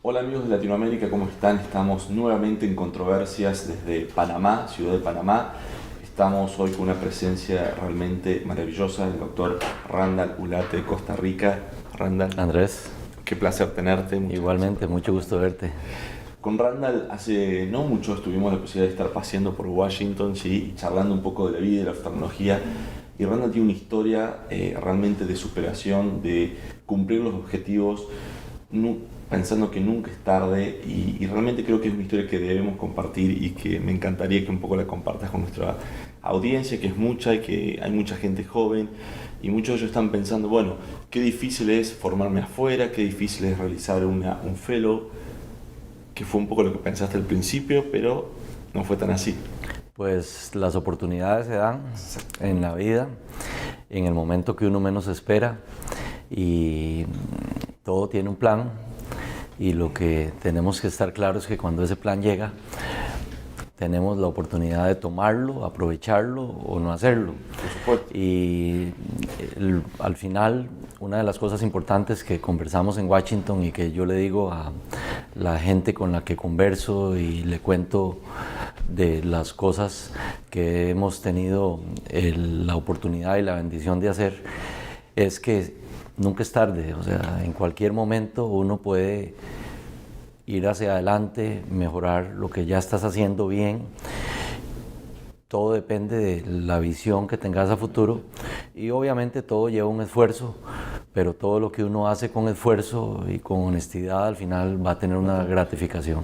Hola amigos de Latinoamérica, ¿cómo están? Estamos nuevamente en Controversias desde Panamá, ciudad de Panamá. Estamos hoy con una presencia realmente maravillosa del doctor Randall Ulate de Costa Rica. Randall, Andrés, qué placer tenerte. Muchas gracias por igualmente, mucho acompañarnos. gusto verte. Con Randall hace no mucho tuvimos la posibilidad de estar paseando por Washington, ¿sí? Y charlando un poco de la vida y de la oftalmología. Y Randall tiene una historia realmente de superación, de cumplir los objetivos, pensando que nunca es tarde. Y realmente creo que es una historia que debemos compartir y que me encantaría que un poco la compartas con nuestra audiencia, que es mucha y que hay mucha gente joven. Y muchos de ellos están pensando, bueno, qué difícil es formarme afuera, qué difícil es realizar un fellow, que fue un poco lo que pensaste al principio, pero no fue tan así. Pues las oportunidades se dan en la vida, en el momento que uno menos espera y todo tiene un plan y lo que tenemos que estar claro es que cuando ese plan llega, tenemos la oportunidad de tomarlo, aprovecharlo o no hacerlo. Por supuesto. Y al final, una de las cosas importantes que conversamos en Washington y que yo le digo a la gente con la que converso y le cuento de las cosas que hemos tenido la oportunidad y la bendición de hacer, es que nunca es tarde. O sea, en cualquier momento uno puede ir hacia adelante, mejorar lo que ya estás haciendo bien. Todo depende de la visión que tengas a futuro y obviamente todo lleva un esfuerzo, pero todo lo que uno hace con esfuerzo y con honestidad al final va a tener una gratificación.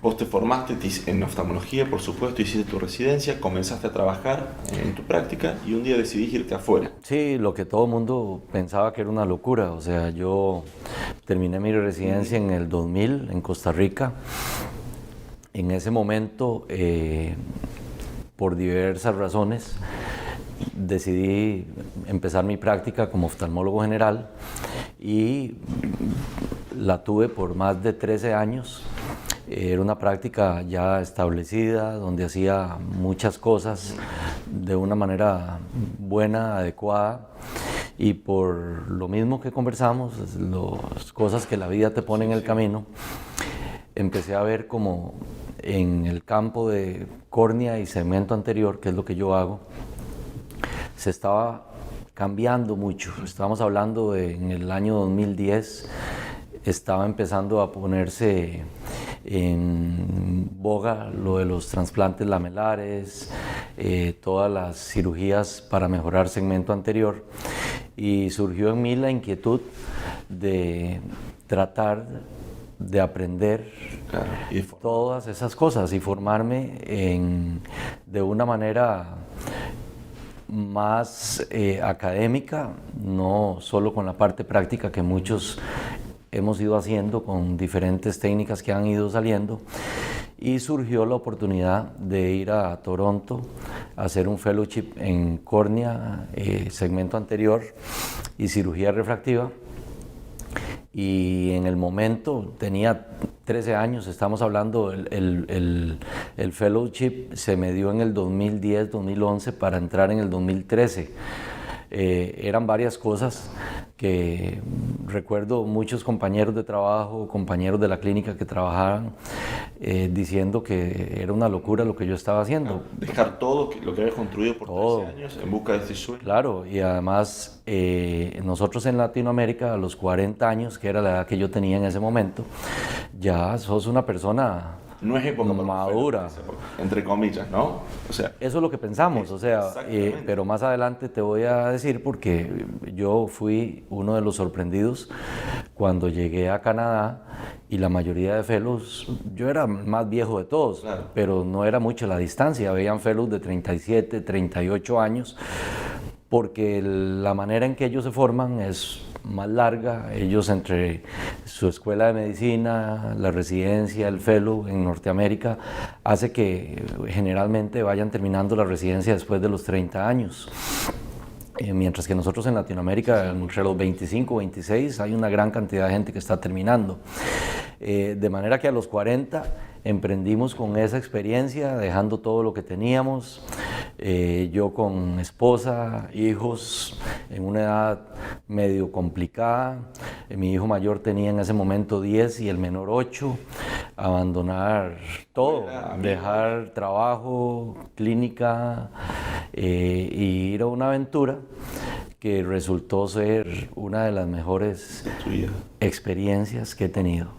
Vos te formaste en oftalmología, por supuesto, hiciste tu residencia, comenzaste a trabajar en tu práctica y un día decidiste irte afuera. Sí, lo que todo el mundo pensaba que era una locura. O sea, yo terminé mi residencia en el 2000 en Costa Rica. En ese momento, por diversas razones, decidí empezar mi práctica como oftalmólogo general y la tuve por más de 13 años. Era una práctica ya establecida, donde hacía muchas cosas de una manera buena, adecuada, y por lo mismo que conversamos, las cosas que la vida te pone en el camino, empecé a ver como en el campo de córnea y segmento anterior, que es lo que yo hago, se estaba cambiando mucho. Estábamos hablando de en el año 2010, estaba empezando a ponerse en boga lo de los trasplantes lamelares, todas las cirugías para mejorar segmento anterior, y surgió en mí la inquietud de tratar de aprender Claro, y todas esas cosas y formarme de una manera más académica, no solo con la parte práctica que muchos hemos ido haciendo con diferentes técnicas que han ido saliendo, y surgió la oportunidad de ir a Toronto a hacer un fellowship en córnea, segmento anterior y cirugía refractiva. Y en el momento tenía 13 años, estamos hablando, el fellowship se me dio en el 2010-2011 para entrar en el 2013. Eran varias cosas que recuerdo muchos compañeros de trabajo, compañeros de la clínica que trabajaban, diciendo que era una locura lo que yo estaba haciendo. dejar todo lo que habías construido por Todo. 13 años en busca de este sueño. Claro, y además nosotros en Latinoamérica a los 40 años, que era la edad que yo tenía en ese momento, ya sos una persona No es época para madura. esa época, entre comillas, ¿no? O sea, Eso es lo que pensamos, o sea, exactamente. pero más adelante te voy a decir porque yo fui uno de los sorprendidos cuando llegué a Canadá y la mayoría de fellows, yo era el más viejo de todos, Claro. pero no era mucho la distancia, habían fellows de 37, 38 años, porque la manera en que ellos se forman es más larga. Ellos, entre su escuela de medicina, la residencia, el fellow en Norteamérica, hace que generalmente vayan terminando la residencia después de los 30 años. Mientras que nosotros en Latinoamérica, entre los 25, 26, hay una gran cantidad de gente que está terminando. De manera que a los 40 emprendimos con esa experiencia, dejando todo lo que teníamos, yo con esposa, hijos, en una edad medio complicada, Mi hijo mayor tenía en ese momento 10 y el menor 8. Abandonar todo, dejar trabajo, clínica y ir a una aventura que resultó ser una de las mejores experiencias que he tenido.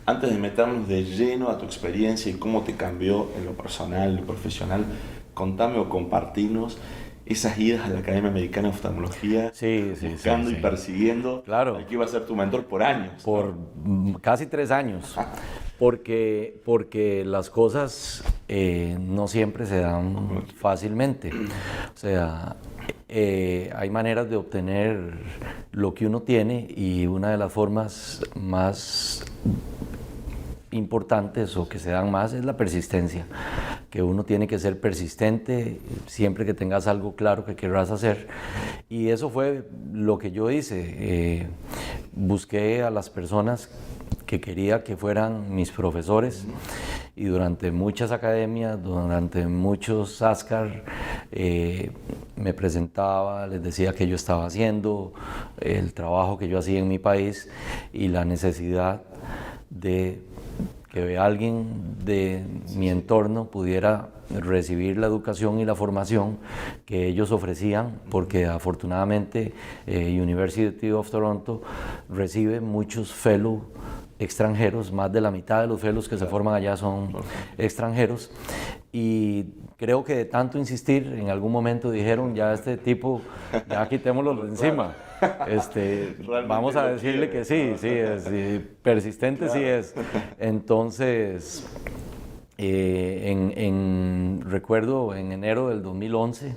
Antes de meternos de lleno a tu experiencia y cómo te cambió en lo personal, en lo profesional, contame o compartirnos esas idas a la Academia Americana de Oftalmología, buscando y persiguiendo al que iba a ser tu mentor por años. Por casi 3 años, porque las cosas no siempre se dan fácilmente. O sea, hay maneras de obtener lo que uno tiene, y una de las formas más importantes o que se dan más es la persistencia, que uno tiene que ser persistente siempre que tengas algo claro que querrás hacer, y eso fue lo que yo hice. Busqué a las personas que quería que fueran mis profesores, y durante muchas academias, durante muchos ASCAR, me presentaba, les decía que yo estaba haciendo, el trabajo que yo hacía en mi país y la necesidad de que alguien de mi entorno pudiera recibir la educación y la formación que ellos ofrecían, porque afortunadamente University of Toronto recibe muchos fellows extranjeros. Más de la mitad de los fellows que se forman allá son extranjeros, y creo que de tanto insistir, en algún momento dijeron: ya este tipo, ya quitémoslo de encima. Vamos a decirle que sí es, persistente sí es. Entonces, recuerdo en enero del 2011,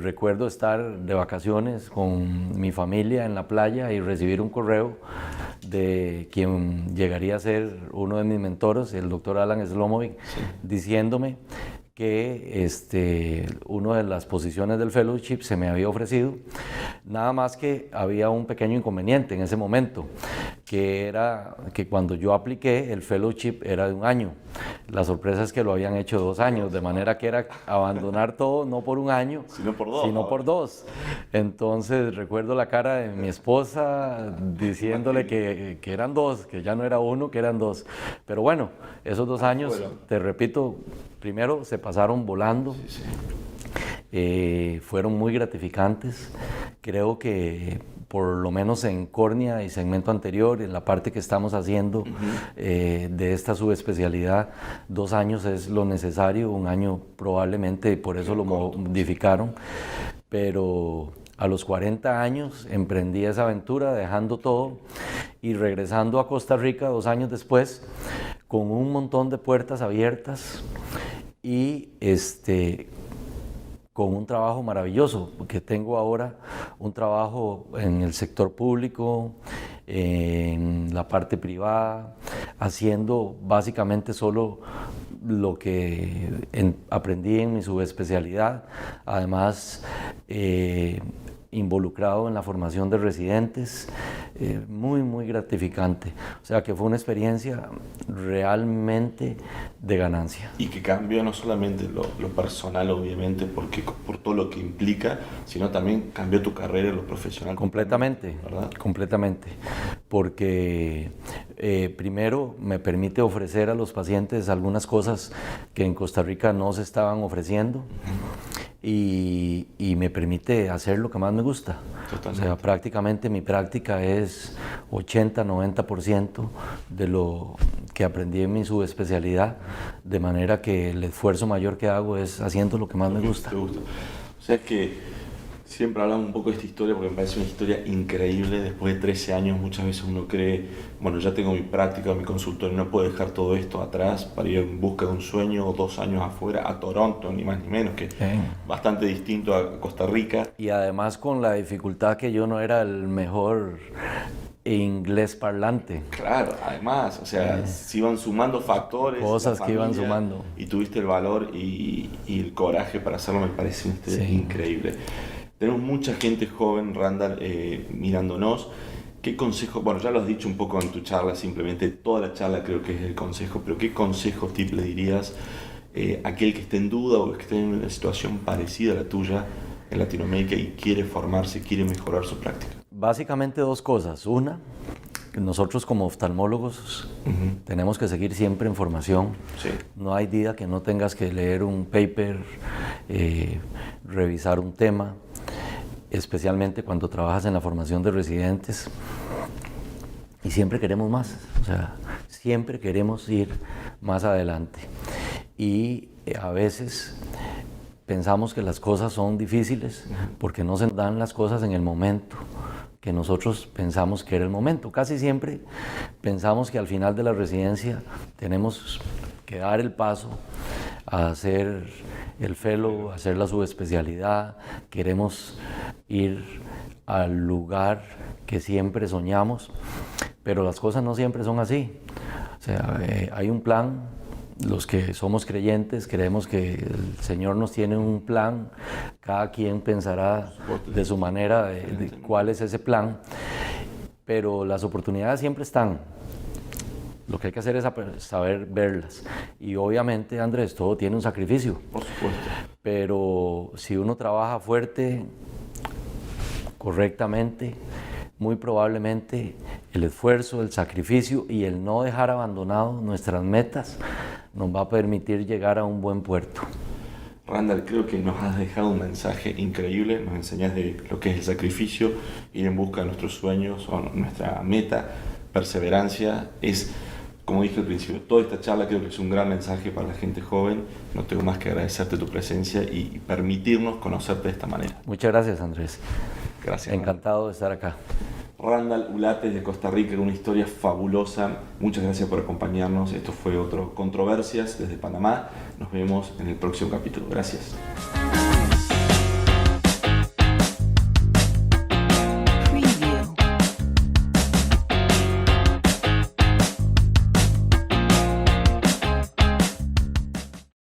recuerdo estar de vacaciones con mi familia en la playa y recibir un correo de quien llegaría a ser uno de mis mentores, el doctor Alan Slomovic, diciéndome que una de las posiciones del fellowship se me había ofrecido, nada más que había un pequeño inconveniente en ese momento, que era que cuando yo apliqué el fellowship era de 1 año. La sorpresa es que lo habían hecho 2 años, de manera que era abandonar todo, no por 1 año, sino por 2. Entonces recuerdo la cara de mi esposa diciéndole que eran 2, que ya no era 1, que eran 2. Pero bueno, esos 2 años, te repito, primero se pasaron volando. Fueron muy gratificantes. Creo que por lo menos en córnea y segmento anterior, en la parte que estamos haciendo de esta subespecialidad, 2 años es lo necesario, 1 año probablemente, por eso lo modificaron, pero a los 40 años emprendí esa aventura, dejando todo y regresando a Costa Rica 2 años después, con un montón de puertas abiertas y con un trabajo maravilloso, porque tengo ahora un trabajo en el sector público, en la parte privada, haciendo básicamente solo lo que aprendí en mi subespecialidad, además involucrado en la formación de residentes, muy gratificante. O sea que fue una experiencia realmente de ganancia. Y que cambió no solamente lo personal, obviamente, porque por todo lo que implica, sino también cambió tu carrera en lo profesional. Completamente, ¿verdad? Completamente. Porque primero me permite ofrecer a los pacientes algunas cosas que en Costa Rica no se estaban ofreciendo. Y me permite hacer lo que más me gusta. Totalmente. O sea, prácticamente mi práctica es 80-90% de lo que aprendí en mi subespecialidad, de manera que el esfuerzo mayor que hago es haciendo lo que más me gusta. ¿Te gusta? O sea, es que siempre hablamos un poco de esta historia porque me parece una historia increíble. Después de 13 años muchas veces uno cree, bueno, ya tengo mi práctica, mi consultorio, no puedo dejar todo esto atrás para ir en busca de un sueño, o 2 años afuera, a Toronto, ni más ni menos, que bastante distinto a Costa Rica. Y además con la dificultad que yo no era el mejor inglés parlante. Claro, además, o sea, se iban sumando factores, cosas que iban sumando. Y tuviste el valor y el coraje para hacerlo, me parece increíble. Tenemos mucha gente joven, Randall, mirándonos. ¿Qué consejo? Bueno, ya lo has dicho un poco en tu charla, simplemente toda la charla creo que es el consejo, pero ¿qué consejo tip le dirías a aquel que esté en duda o que esté en una situación parecida a la tuya en Latinoamérica y quiere formarse, quiere mejorar su práctica? básicamente dos cosas. Una, nosotros como oftalmólogos tenemos que seguir siempre en formación. Sí. No hay día que no tengas que leer un paper, revisar un tema, especialmente cuando trabajas en la formación de residentes. Y siempre queremos más, o sea, siempre queremos ir más adelante. Y a veces pensamos que las cosas son difíciles porque no se dan las cosas en el momento que nosotros pensamos que era el momento. Casi siempre pensamos que al final de la residencia tenemos que dar el paso a hacer el fellow, a hacer la subespecialidad, queremos ir al lugar que siempre soñamos, pero las cosas no siempre son así. O sea, hay un plan. Los que somos creyentes creemos que el Señor nos tiene un plan, cada quien pensará de su manera de cuál es ese plan, pero las oportunidades siempre están. Lo que hay que hacer es saber verlas. Y obviamente, Andrés, todo tiene un sacrificio. Por supuesto. Pero si uno trabaja fuerte, correctamente, muy probablemente el esfuerzo, el sacrificio y el no dejar abandonado nuestras metas nos va a permitir llegar a un buen puerto. Randall, creo que nos has dejado un mensaje increíble, nos enseñas de lo que es el sacrificio, ir en busca de nuestros sueños o nuestra meta, perseverancia. Es, como dije al principio, toda esta charla creo que es un gran mensaje para la gente joven. No tengo más que agradecerte tu presencia y permitirnos conocerte de esta manera. Muchas gracias, Andrés. Gracias. Encantado de estar acá. Randall Ulates de Costa Rica, una historia fabulosa. Muchas gracias por acompañarnos. Esto fue otro Controversias desde Panamá. Nos vemos en el próximo capítulo. Gracias.